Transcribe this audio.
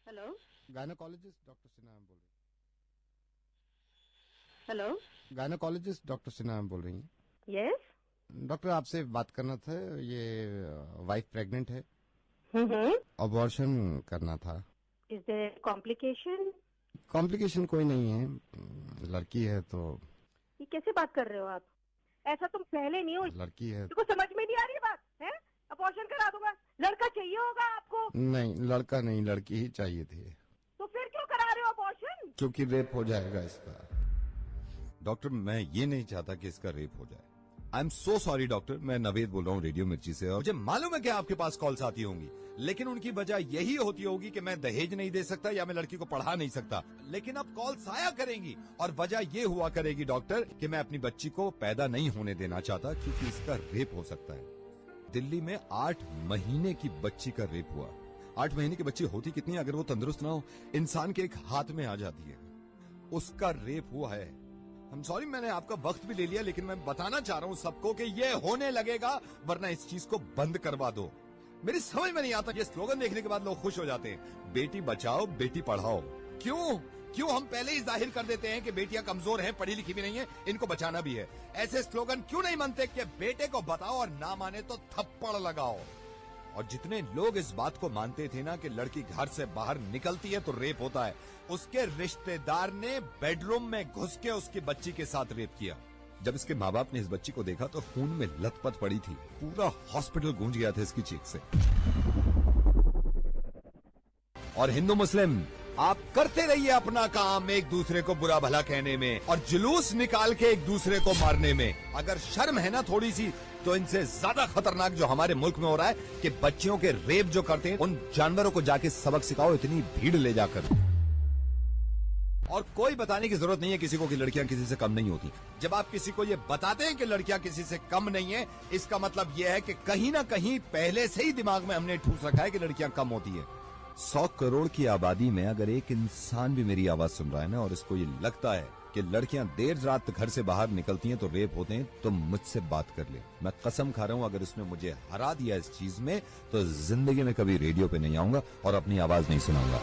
Hello. Gynaecologist doctor Sinha ma'am बोल रही hello. हैं। गायनोकोलॉजिस्ट डॉक्टर सिन्हा मैम बोल रही हैं। यस। डॉक्टर आपसे बात करना था, ये वाइफ प्रेग्नेंट है, हम्म। अबॉर्शन करना था। Is there complication? कॉम्प्लिकेशन कोई नहीं है, लड़की है तो। ये कैसे बात कर रहे हो आप? ऐसा तुम पहले नहीं हो। लड़की है। तुमको समझ में नहीं आ रही बात है? अबॉर्शन करा दूंगा। लड़का चाहिए होगा आपको। नहीं, लड़का नहीं, लड़की ही चाहिए थी। तो फिर क्यों करा रहे हो अबॉर्शन? क्योंकि रेप हो जाएगा इसका। डॉक्टर मैं ये नहीं चाहता कि इसका रेप हो जाए। I am so sorry doctor, मैं नवेद बोल रहा हूँ रेडियो मिर्ची से। और मुझे मालूम है कि आपके पास कॉल्स आती होंगी, लेकिन उनकी वजह यही होती होगी कि मैं दहेज नहीं दे सकता या मैं लड़की को पढ़ा नहीं सकता। लेकिन अब कॉल्स आया करेंगी और वजह ये हुआ करेगी डॉक्टर कि मैं अपनी बच्ची को पैदा नहीं होने देना चाहता क्योंकि इसका रेप हो सकता है। दिल्ली में 8 महीने की बच्ची का रेप हुआ। 8 महीने की बच्ची होती कितनी, अगर वो तंदुरुस्त ना हो, इंसान के एक हाथ में आ जाती है। उसका रेप हुआ है। I'm सॉरी, मैंने आपका वक्त भी ले लिया, लेकिन मैं बताना चाह रहा हूँ सबको कि ये होने लगेगा, वरना इस चीज को बंद करवा दो। मेरी समझ में नहीं आता, ये स्लोगन देखने के बाद लोग खुश हो जाते हैं, बेटी बचाओ बेटी पढ़ाओ। क्यों क्यों हम पहले ही जाहिर कर देते हैं कि बेटियां कमजोर हैं, पढ़ी लिखी भी नहीं है, इनको बचाना भी है। ऐसे स्लोगन क्यों नहीं बनते कि बेटे को बताओ और ना माने तो थप्पड़ लगाओ। और जितने लोग इस बात को मानते थे ना कि लड़की घर से बाहर निकलती है तो रेप होता है, उसके रिश्तेदार ने बेडरूम में घुस के उसकी बच्ची के साथ रेप किया। जब इसके माँ बाप ने इस बच्ची को देखा तो खून में लथपथ पड़ी थी, पूरा हॉस्पिटल गूंज गया था इसकी चीख से। और हिंदू मुस्लिम, आप करते रहिए अपना काम एक दूसरे को बुरा भला कहने में और जुलूस निकाल के एक दूसरे को मारने में। अगर शर्म है ना थोड़ी सी, तो इनसे ज्यादा खतरनाक जो हमारे मुल्क में हो रहा है कि बच्चियों के रेप जो करते हैं, उन जानवरों को जाके सबक सिखाओ, इतनी भीड़ ले जाकर। और कोई बताने की जरूरत नहीं है किसी को कि लड़कियां किसी से कम नहीं होती। जब आप किसी को ये बताते हैं कि लड़कियां किसी से कम नहीं है, इसका मतलब यह है कि कहीं ना कहीं पहले से ही दिमाग में हमने ठूस रखा है कि लड़कियां कम होती है। 100 करोड़ की आबादी में अगर एक इंसान भी मेरी आवाज सुन रहा है ना, और इसको ये लगता है कि लड़कियां देर रात घर से बाहर निकलती हैं तो रेप होते हैं, तो मुझसे बात कर ले। मैं कसम खा रहा हूं, अगर उसने मुझे हरा दिया इस चीज में, तो जिंदगी में कभी रेडियो पे नहीं आऊंगा और अपनी आवाज नहीं सुनाऊंगा।